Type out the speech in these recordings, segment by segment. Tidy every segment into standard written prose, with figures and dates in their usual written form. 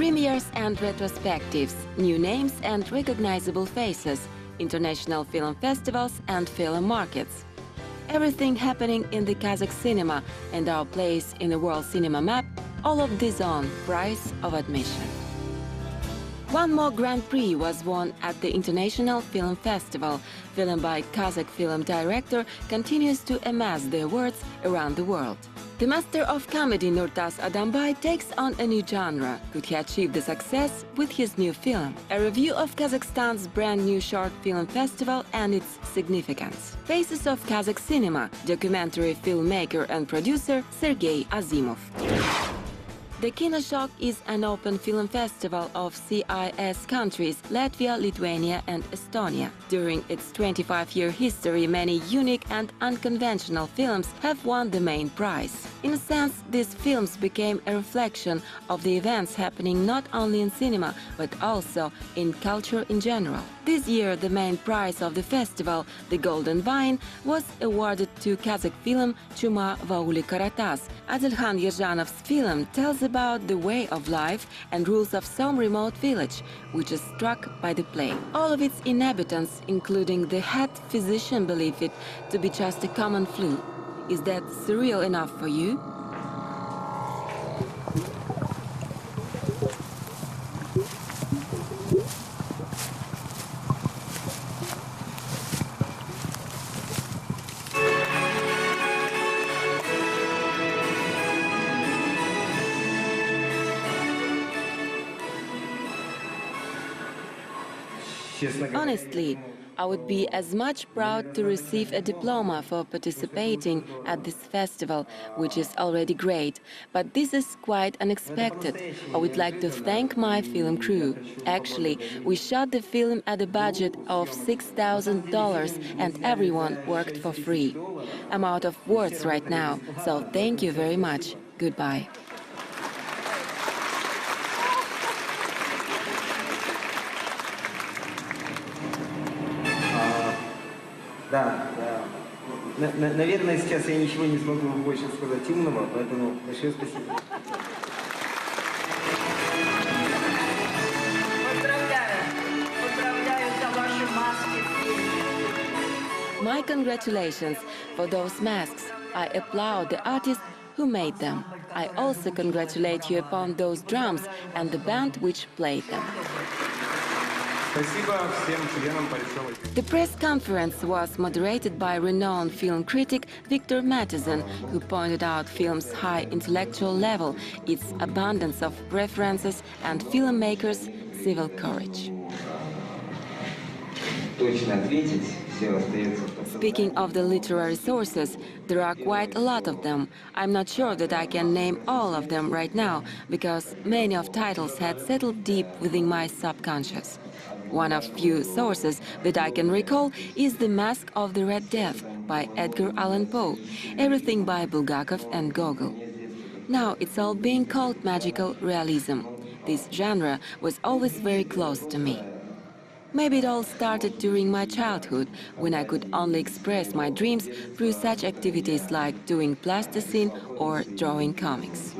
Premieres and retrospectives, new names and recognizable faces, international film festivals and film markets. Everything happening in the Kazakh cinema and our place in the world cinema map, all of this on price of admission. One More Grand-Prix was won at the International Film Festival. Film by Kazakh film director continues to amass the awards around the world. The master of comedy Nurtas Adambai takes on a new genre. Could he achieve the success with his new film? A review of Kazakhstan's brand new short film festival and its significance. Faces of Kazakh cinema, documentary filmmaker and producer Sergei Azimov. The Kinoshock is an open film festival of CIS countries Latvia, Lithuania and Estonia. During its 25-year history, many unique and unconventional films have won the main prize. In a sense, these films became a reflection of the events happening not only in cinema, but also in culture in general. This year, the main prize of the festival, the Golden Vine, was awarded to Kazakh film Chuma va Ulica Ratas. Adilkhan Yerzhanov's film tells about the way of life and rules of some remote village, which is struck by the plague. All of its inhabitants, including the head physician, believe it to be just a common flu. Is that surreal enough for you? Honestly, I would be as much proud to receive a diploma for participating at this festival, which is already great, but this is quite unexpected. I would like to thank my film crew. Actually, we shot the film at a budget of $6,000 and everyone worked for free. I'm out of words right now, so thank you very much. Goodbye. Да. Наверное, сейчас я ничего не смогу больше сказать умного, поэтому большое спасибо. Поздравляю за ваши маски. My congratulations for those masks. I applaud the artists who made them. I also congratulate you upon those drums and the band which played them. The press conference was moderated by renowned film critic Victor Matheson, who pointed out film's high intellectual level, its abundance of references, and filmmakers' civil courage. Speaking of the literary sources, there are quite a lot of them. I'm not sure that I can name all of them right now, because many of titles had settled deep within my subconscious. One of few sources that I can recall is The Mask of the Red Death by Edgar Allan Poe, everything by Bulgakov and Gogol. Now it's all being called magical realism. This genre was always very close to me. Maybe it all started during my childhood, when I could only express my dreams through such activities like doing plasticine or drawing comics.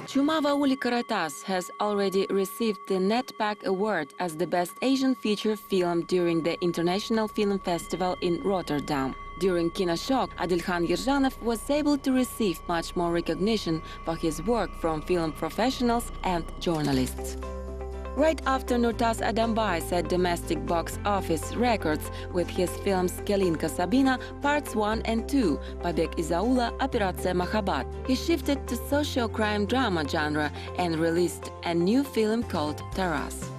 Chuma va Ulica Ratas has already received the NetPack Award as the Best Asian Feature Film during the International Film Festival in Rotterdam. During Kinoshock, Adilkhan Yerzhanov was able to receive much more recognition for his work from film professionals and journalists. Right after Nurtas Adambai set domestic box office records with his films Kelinka Sabina, Parts 1 and 2, Побег из аула, Operacja Mahabat, he shifted to socio-crime drama genre and released a new film called Taras.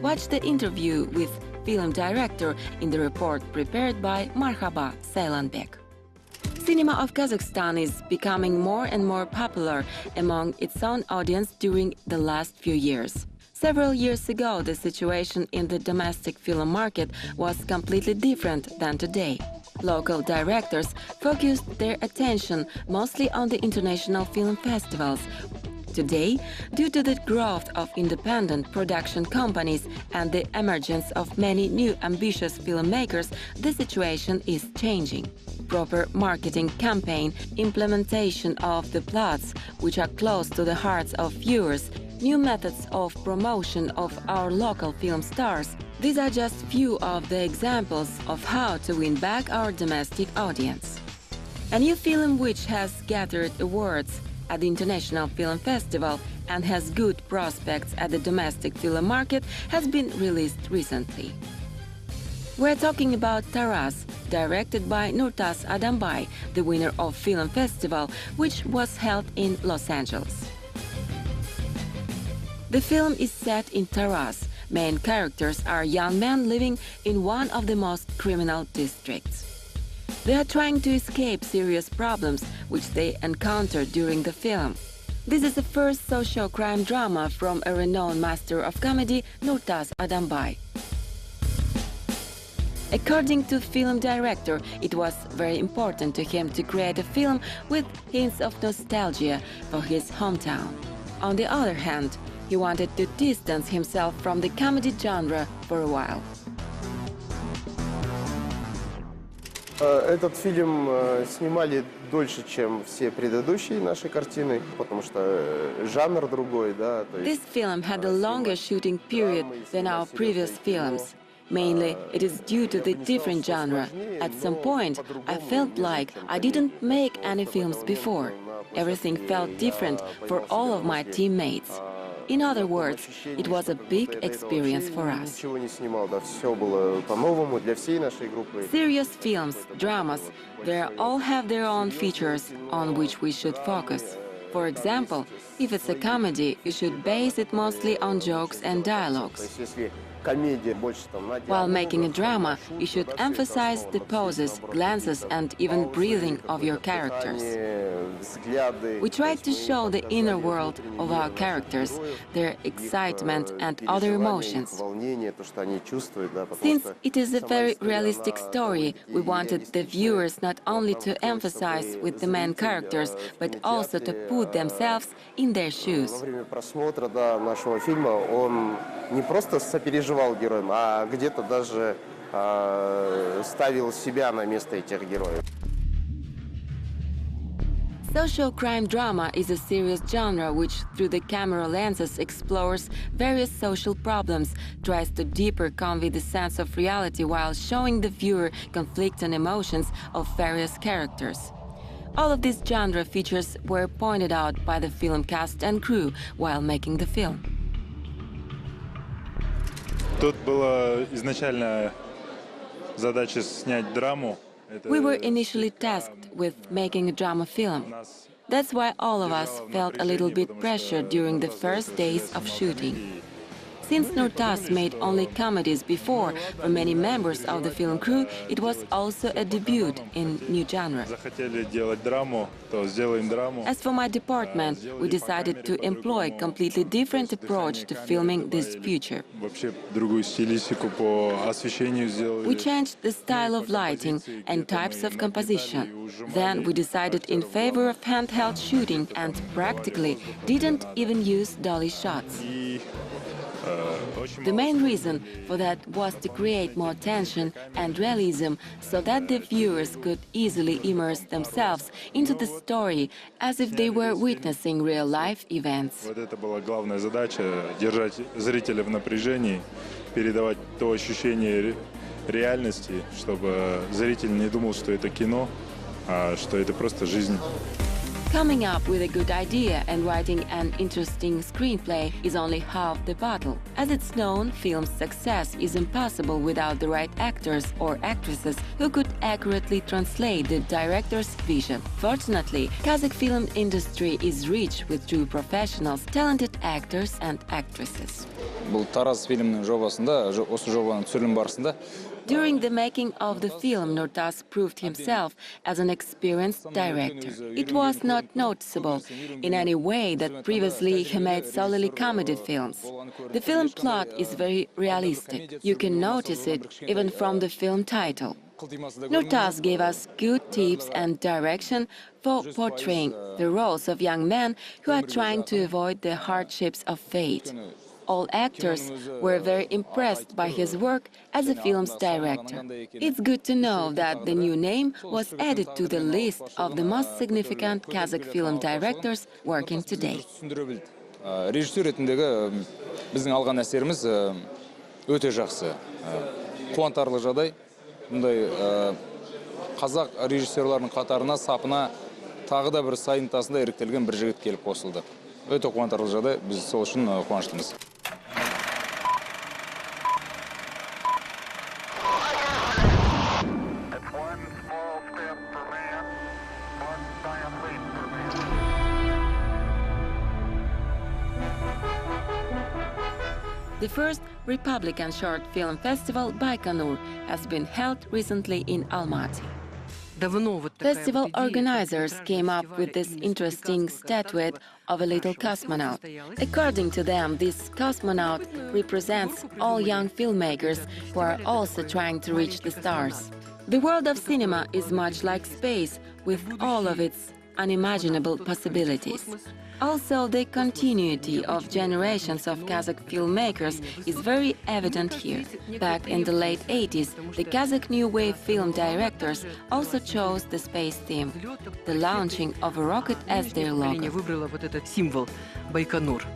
Watch the interview with film director in the report prepared by Marhaba Seylanbek. Cinema of Kazakhstan is becoming more and more popular among its own audience during the last few years. Several years ago, the situation in the domestic film market was completely different than today. Local directors focused their attention mostly on the international film festivals. Today, due to the growth of independent production companies and the emergence of many new ambitious filmmakers, the situation is changing. proper marketing campaign, implementation of the plots, which are close to the hearts of viewers, new methods of promotion of our local film stars. These are just few of the examples of how to win back our domestic audience. A new film which has gathered awards at the International Film Festival and has good prospects at the domestic film market has been released recently. We're talking about Taras, directed by Nurtas Adambai, the winner of Film Festival, which was held in Los Angeles. The film is set in Taras. Main characters are young men living in one of the most criminal districts. They are trying to escape serious problems which they encounter during the film. This is the first social crime drama from a renowned master of comedy, Nurtas Adambai. According to film director, it was very important to him to create a film with hints of nostalgia for his hometown. On the other hand, he wanted to distance himself from the comedy genre for a while. Этот фильм снимали дольше, чем все предыдущие наши картины, потому что жанр другой, да. This film had a longer shooting period than our previous films. Mainly, it is due to the different genre. At some point, I felt like I didn't make any films before. Everything felt different for all of my teammates. In other words, it was a big experience for us. Serious films, dramas, they all have their own features on which we should focus. For example, if it's a comedy, you should base it mostly on jokes and dialogues. While making a drama, you should emphasize the poses, glances and even breathing of your characters. We try to show the inner world of our characters, their excitement and other emotions. Since it is a very realistic story, we wanted the viewers not only to emphasize with the main characters, but also to put themselves in their shoes. Не просто сопереживал героям, а где-то даже ставил себя на место этих героев. Social crime drama is a serious genre which, through the camera lenses, explores various social problems, tries to deeper convey the sense of reality while showing the viewer conflict and emotions of various characters. All of these genre features were pointed out by the film cast and crew while making the film. Тут была изначально задача снять драму. We were initially tasked with making a drama film. That's why all of us felt a little bit pressured during the first days of shooting. Since Nurtas made only comedies before, for many members of the film crew, it was also a debut in new genre. As for my department, we decided to employ a completely different approach to filming this feature. We changed the style of lighting and types of composition. Then we decided in favor of handheld shooting and practically didn't even use dolly shots. The main reason for that was to create more tension and realism so that the viewers could easily immerse themselves into the story as if they were witnessing real-life events. Вот это была главная задача — держать зрителя в напряжении, передавать то ощущение реальности, чтобы зритель не думал, что это кино, а что это просто жизнь. Coming up with a good idea and writing an interesting screenplay is only half the battle. As it's known, film's success is impossible without the right actors or actresses who could accurately translate the director's vision. Fortunately, Kazakh film industry is rich with true professionals, talented actors and actresses. Бұл Тараз фильмнің жобасында, осы жобаның түсірілім барысында During the making of the film, Nurtas proved himself as an experienced director. It was not noticeable in any way that previously he made solely comedy films. The film plot is very realistic. You can notice it even from the film title. Nurtas gave us good tips and direction for portraying the roles of young men who are trying to avoid the hardships of fate. all actors were very impressed by his work as a film's director. It's good to know that the new name was added to the list of the most significant Kazakh film directors working today. Режиссер ретіндегі біздің алған әсеріміз өте жақсы. Қуантарлық жағдай. Бұндай қазақ режиссерларының қатарына, сапына тағы да бір сайын тасында іріктелген бір жігіт келіп қосылды. Өте қуантарлық жағдай, біз сол үшін қуаныштымыз. The first Republican Short Film Festival Baikonur has been held recently in Almaty. Festival organizers came up with this interesting statuette of a little cosmonaut. According to them, this cosmonaut represents all young filmmakers who are also trying to reach the stars. The world of cinema is much like space, with all of its unimaginable possibilities. Also, the continuity of generations of Kazakh filmmakers is very evident here. Back in the late 80s, the Kazakh New Wave film directors also chose the space theme, the launching of a rocket as their logo.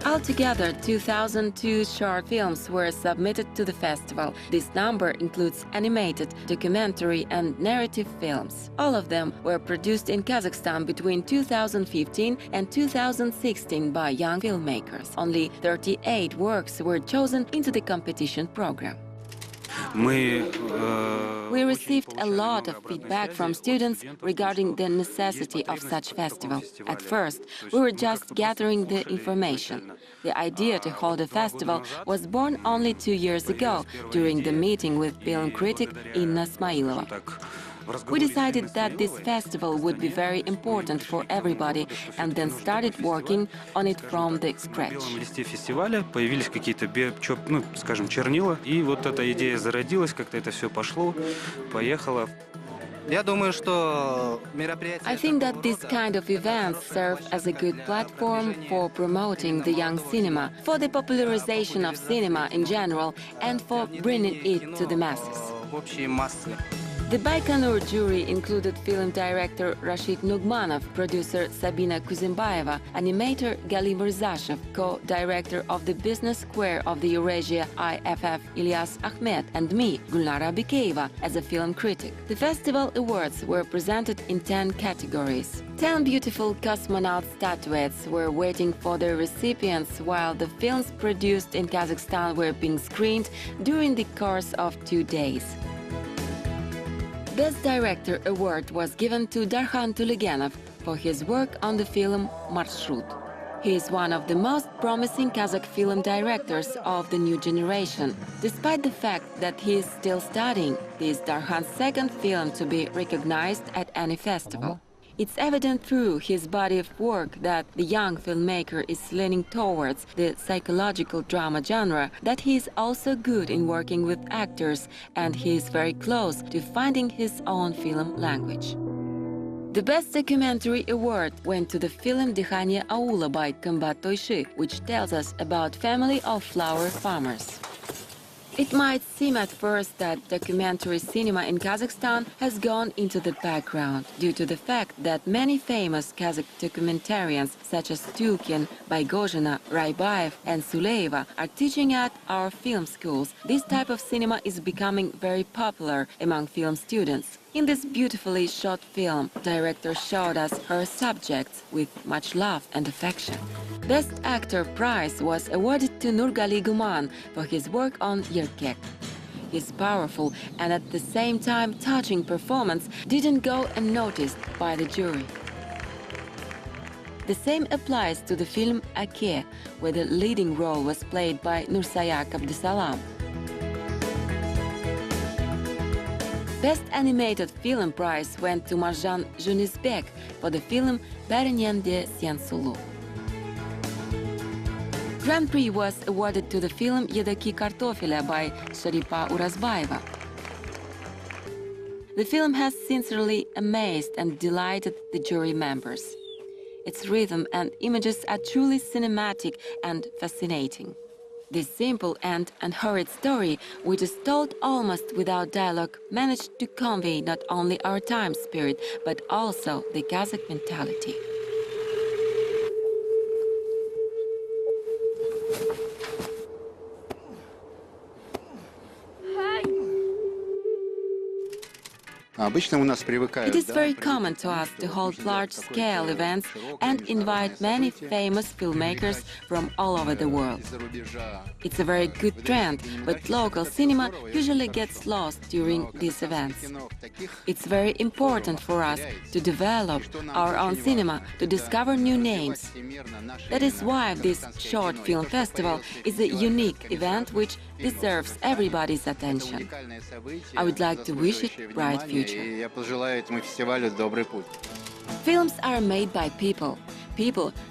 Altogether, 2002 short films were submitted to the festival. This number includes animated, documentary and narrative films. All of them were produced in Kazakhstan between 2015 and 2016 by young filmmakers. Only 38 works were chosen into the competition program. We received a lot of feedback from students regarding the necessity of such festival. At first, we were just gathering the information. The idea to hold a festival was born only 2 years ago during the meeting with film critic Inna Smailova. We decided that this festival would be very important for everybody and then started working on it from the scratch. Появились какие-то, скажем, чернила, и вот эта идея зародилась, как-то это все пошло, поехало. I think that this kind of events serve as a good platform for promoting the young cinema, for the popularization of cinema in general, and for bringing it to the masses. The Baikonur jury included film director Rashid Nugmanov, producer Sabina Kuzimbayeva, animator Galim Rzashev, co-director of the Business Square of the Eurasia IFF Ilyas Ahmed, and me, Gulnara Bikeyeva, as a film critic. The festival awards were presented in 10 categories. 10 beautiful cosmonaut statuettes were waiting for their recipients while the films produced in Kazakhstan were being screened during the course of 2 days. Best Director award was given to Darkhan Tulegenov for his work on the film Marshrut. He is one of the most promising Kazakh film directors of the new generation. Despite the fact that he is still studying, this is Darkhan's second film to be recognized at any festival. It's evident through his body of work that the young filmmaker is leaning towards the psychological drama genre, that he is also good in working with actors, and he is very close to finding his own film language. The Best Documentary Award went to the film Dihanie Aula by Kombat Toyshi, which tells us about family of flower farmers. It might seem at first that documentary cinema in Kazakhstan has gone into the background due to the fact that many famous Kazakh documentarians such as Tukin, Baigozhina, Raibaev and Suleyeva are teaching at our film schools. This type of cinema is becoming very popular among film students. In this beautifully shot film, director showed us her subjects with much love and affection. Best Actor prize was awarded to Nurgali Guman for his work on Yerkek. His powerful and at the same time touching performance didn't go unnoticed by the jury. The same applies to the film Ake, where the leading role was played by Nursayak Abdesalam. Best Animated Film prize went to Marjan Junisbek for the film Berenyen de Siensulu. Grand Prix was awarded to the film Yedaki Kartofele by Sharipa Urazbaeva. The film has sincerely amazed and delighted the jury members. Its rhythm and images are truly cinematic and fascinating. This simple and unhurried story, which is told almost without dialogue, managed to convey not only our time spirit, but also the Kazakh mentality. It is very common to us to hold large-scale events and invite many famous filmmakers from all over the world. It's a very good trend, but local cinema usually gets lost during these events. It's very important for us to develop our own cinema, to discover new names. That is why this short film festival is a unique event which deserves everybody's attention. I would like to wish it a bright future. Films are made by people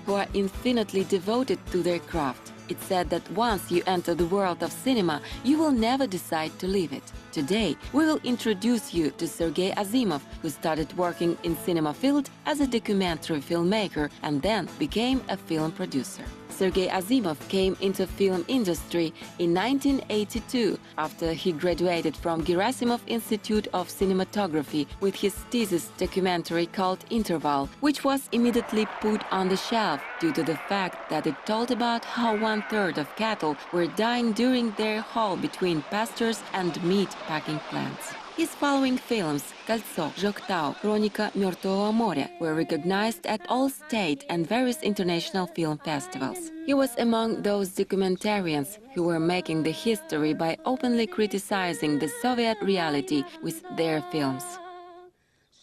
who are infinitely devoted to their craft. It's said that once you enter the world of cinema, you will never decide to leave it. Today, we will introduce you to Sergei Azimov, who started working in cinema field as a documentary filmmaker and then became a film producer. Sergei Azimov came into film industry in 1982 after he graduated from Gerasimov Institute of Cinematography with his thesis documentary called Interval, which was immediately put on the shelf due to the fact that it told about how 1/3 of cattle were dying during their haul between pastures and meat packing plants. His following films, Кольцо, Жоктау, Хроника Мертвого моря, were recognized at all state and various international film festivals. He was among those documentarians who were making the history by openly criticizing the Soviet reality with their films.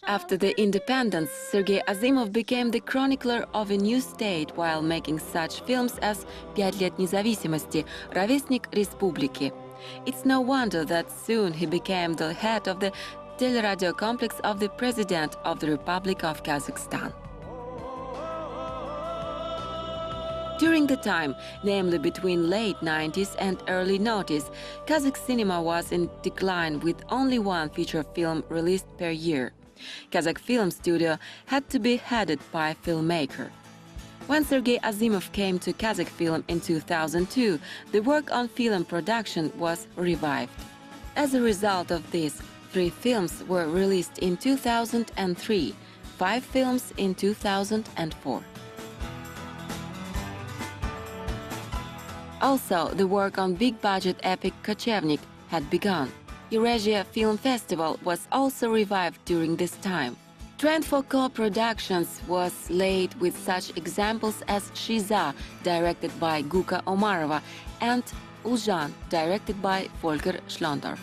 After the independence, Sergei Azimov became the chronicler of a new state while making such films as «5 лет независимости», «Ровесник республики». It's no wonder that soon he became the head of the teleradio complex of the President of the Republic of Kazakhstan. During the time, namely between late 90s and early 90s, Kazakh cinema was in decline with only one feature film released per year. Kazakh Film Studio had to be headed by a filmmaker. When Sergei Azimov came to Kazakh film in 2002, the work on film production was revived. As a result of this, 3 films were released in 2003, 5 films in 2004. Also, the work on big-budget epic Kochevnik had begun. Eurasia Film Festival was also revived during this time. Trend for co-productions was laid with such examples as Shiza, directed by Guka Omarova, and Uljan, directed by Volker Schlondorf.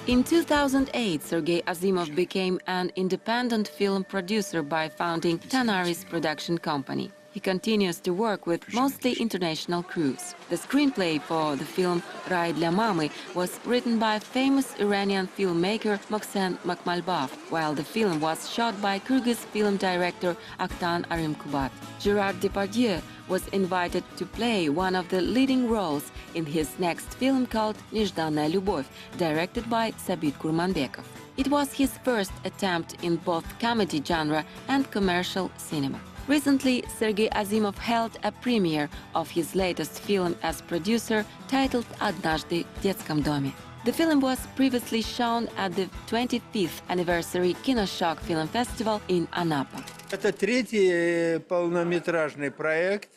In 2008, Sergei Azimov became an independent film producer by founding Tanaris production company. He continues to work with mostly international crews. The screenplay for the film «Рай для мамы» was written by famous Iranian filmmaker Mohsen Makhmalbaf, while the film was shot by Kyrgyz film director Akhtan Arimkubat. Gerard Depardieu was invited to play one of the leading roles in his next film called «Нежданная любовь», directed by Sabit Kurmanbekov. It was his first attempt in both comedy genre and commercial cinema. Recently, Sergei Azimov held a premiere of his latest film as producer titled «Однажды в детском доме». The film was previously shown at the 25th anniversary KinoShock Film Festival in Anapa. Это третий полнометражный проект.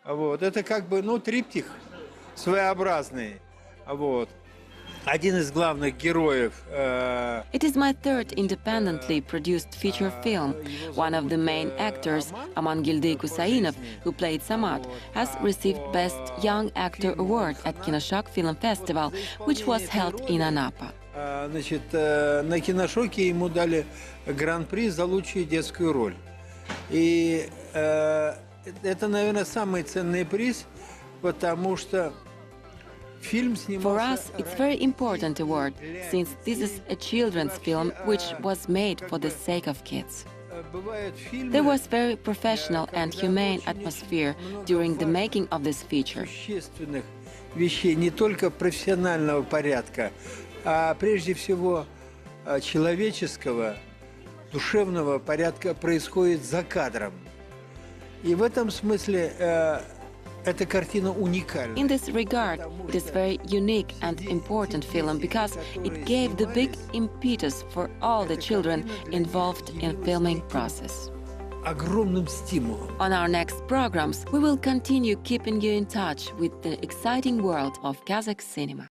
Это как бы, триптих своеобразный. Один из главных героев. It is my third independently produced feature film. One of the main actors, Amangildy Kusainov, who played Samat, has received Best Young Actor Award at KinoShock Film Festival, which was held in Anapa. На киношоке ему дали гран-при за лучшую детскую роль. И это, наверное, самый ценный приз, потому что For us, it's very important award, since this is a children's film which was made for the sake of kids. There was very professional and humane atmosphere during the making of this feature. Вещей не только профессионального порядка, а прежде всего человеческого, душевного порядка происходит за кадром. И в этом смысле эта картина уникальна. In this regard, it is very unique and important film because it gave the big impetus for all the children involved in filming process. Огромным стимулом. On our next programs, we will continue keeping you in touch with the exciting world of Kazakh cinema.